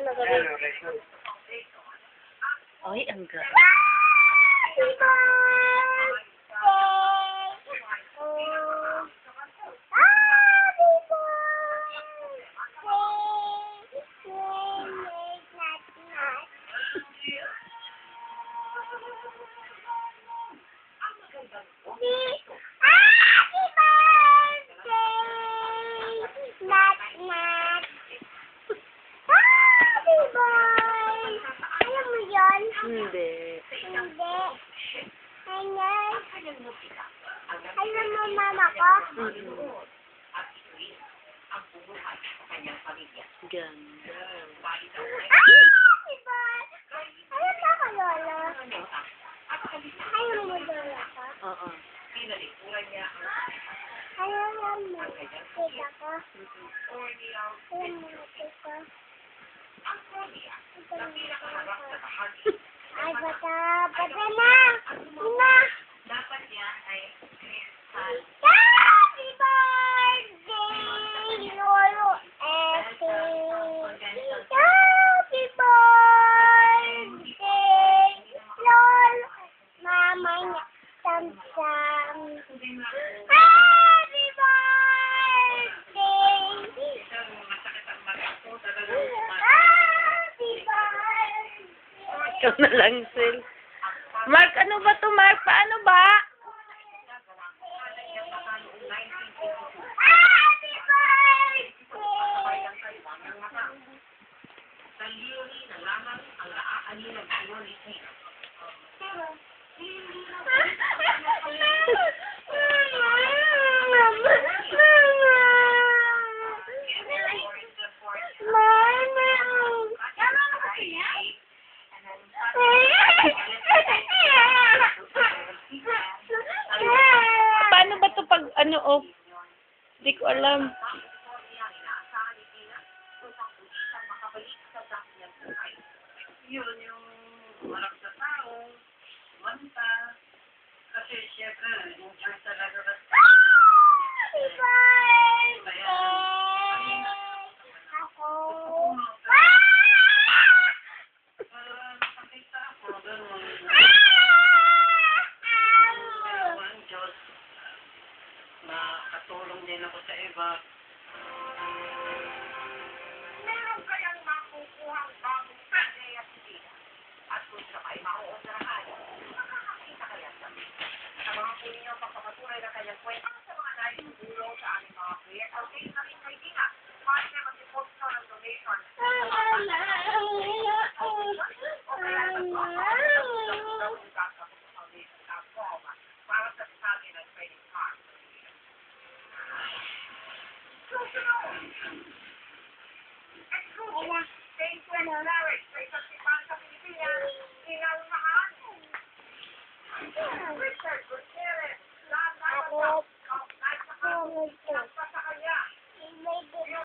nagabi. Ay, ang ganda. Hindi. Hindi. Ayan. Alam mo, mama ko? Ganda. Diba? Alam mo ko, Lola? Ayaw mo, Lola ko? Oo. Ayaw mo, tita ko? Ayaw mo, tita ko? Ay, bata na! Ina! Happy birthday, Lolo Ete! Happy birthday, Lolo! Mama niya, Sam-Sam! Happy birthday! Happy birthday! Ikaw na lang, Sil. Mark, ano ba to, Mark? Paano ba? Happy birthday! Paano ba to pag ano off? Hindi ko alam. Yun yung marap sa tao, manta, kasi syempre, yung church talaga ba? Happy birthday! Ako. Nakakita ako, gano'n. Ang Diyos, nakatulong din ako sa iba. Meron kayang makukuhang bagong pagay at sila. At kung siya ay mauunarahan, makakakita kaya sa mga puli niyo pagpapatuloy na kanyang kwenta sa mga naitutulong sa aming mga proyekto. Okay, na rin kaibigan. Maaari na mag-deposit ng donation. Para sa sabi ng credit card. Thank you, Larry. Sa Pagsipan sa Pilipinas, sinalmahan. Richard Gutierrez, lahat na Ako.